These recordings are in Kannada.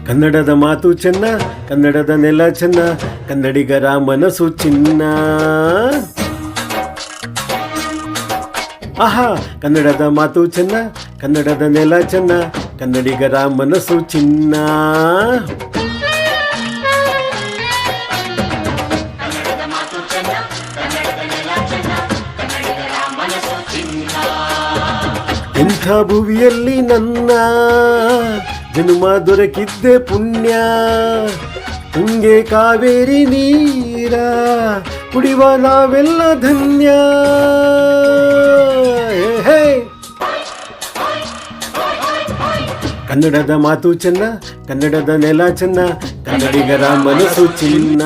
ಕನ್ನಡದ ಮಾತು ಚೆನ್ನ, ಕನ್ನಡದ ನೆಲ ಚೆನ್ನ, ಕನ್ನಡಿಗರ ಮನಸ್ಸು ಚಿನ್ನ. ಆಹಾ, ಕನ್ನಡದ ಮಾತು ಚೆನ್ನ, ಕನ್ನಡದ ನೆಲ ಚೆನ್ನ, ಕನ್ನಡಿಗರ ಮನಸ್ಸು ಚಿನ್ನ. ಇಂಥ ಭುವಿಯಲ್ಲಿ ನನ್ನ ಜನ್ಮ ದೊರಕಿದ್ದೆ ಪುಣ್ಯ. ತುಂಗೆ ಕಾವೇರಿ ನೀರ ಕುಡಿಯುವ ನಾವೆಲ್ಲ ಧನ್ಯ. ಕನ್ನಡದ ಮಾತು ಚೆನ್ನ, ಕನ್ನಡದ ನೆಲ ಚೆನ್ನ, ಕನ್ನಡಿಗರ ಮನಸ್ಸು ಚಿನ್ನ.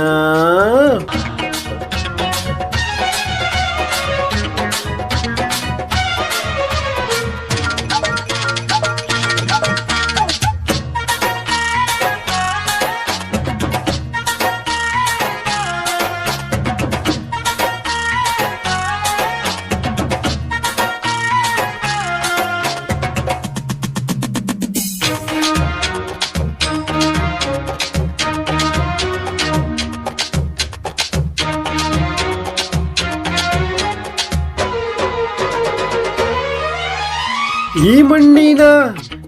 ಈ ಮಣ್ಣಿನ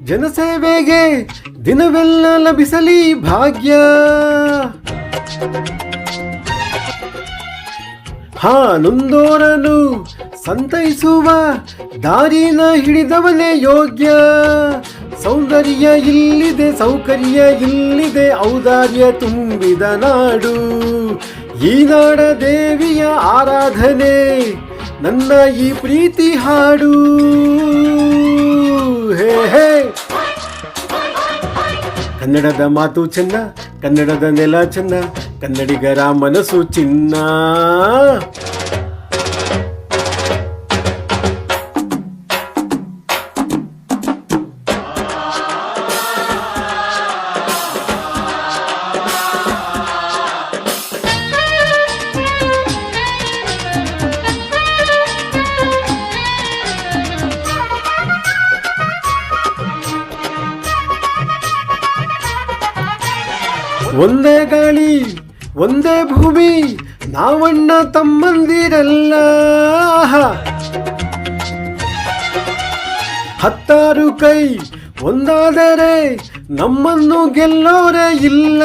ಜನಸೇವೆಗೆ ದಿನವೆಲ್ಲ ಲಭಿಸಲಿ ಭಾಗ್ಯ. ನೊಂದೋರನು ಸಂತೈಸುವ ದಾರಿನ ಹಿಡಿದವನೇ ಯೋಗ್ಯ. ಸೌಂದರ್ಯ ಇಲ್ಲಿದೆ, ಸೌಕರ್ಯ ಇಲ್ಲಿದೆ, ಔದಾರ್ಯ ತುಂಬಿದ ನಾಡು. ಈ ನಾಡ ದೇವಿಯ ಆರಾಧನೆ ನನ್ನ ಈ ಪ್ರೀತಿ ಹಾಡು. ಹೇ ಹೇ, ಕನ್ನಡದ ಮಾತು ಚೆನ್ನ, ಕನ್ನಡದ ನೆಲ ಚೆನ್ನ, ಕನ್ನಡಿಗರ ಮನಸ್ಸು ಚಿನ್ನ. ಒಂದೇ ಗಾಳಿ ಒಂದೇ ಭೂಮಿ, ನಾವಣ್ಣ ತಮ್ಮಂದಿರಲ್ಲ. ಹತ್ತಾರು ಕೈ ಒಂದಾದರೆ ನಮ್ಮನ್ನು ಗೆಲ್ಲೋರೇ ಇಲ್ಲ.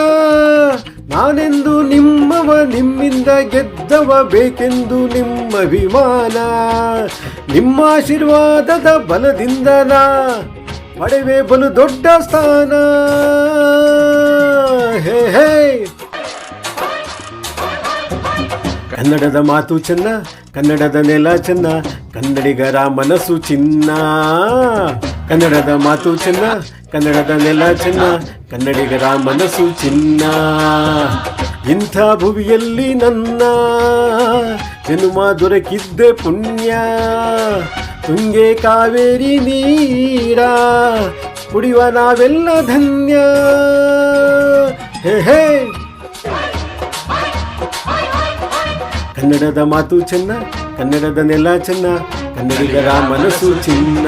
ನಾನೆಂದು ನಿಮ್ಮವ, ನಿಮ್ಮಿಂದ ಗೆದ್ದವ, ಬೇಕೆಂದು ನಿಮ್ಮ ಅಭಿಮಾನ. ನಿಮ್ಮ ಆಶೀರ್ವಾದದ ಬಲದಿಂದ ನಾ ಪಡೆವೆ ಬಲು ದೊಡ್ಡ ಸ್ಥಾನ. ಹೇ ಹೇ, ಕನ್ನಡದ ಮಾತು ಚೆನ್ನ, ಕನ್ನಡದ ನೆಲ ಚೆನ್ನ, ಕನ್ನಡಿಗರ ಮನಸ್ಸು ಚಿನ್ನ. ಕನ್ನಡದ ಮಾತು ಚೆನ್ನ, ಕನ್ನಡದ ನೆಲ ಚೆನ್ನ, ಕನ್ನಡಿಗರ ಮನಸ್ಸು ಚಿನ್ನ. ಇಂಥ ಭುವಿಯಲ್ಲಿ ನನ್ನ ಜನ್ಮ ದೊರಕಿದ್ದೆ ಪುಣ್ಯ. ತುಂಗೆ ಕಾವೇರಿ ನೀರ ಕುಡಿಯುವ ನಾವೆಲ್ಲ ಧನ್ಯ. ಹೇ ಹೇ, ಕನ್ನಡದ ಮಾತು ಚೆನ್ನ, ಕನ್ನಡದ ನೆಲ ಚೆನ್ನ, ಕನ್ನಡಿಗರ ಮನಸ್ಸು ಚಿನ್ನ.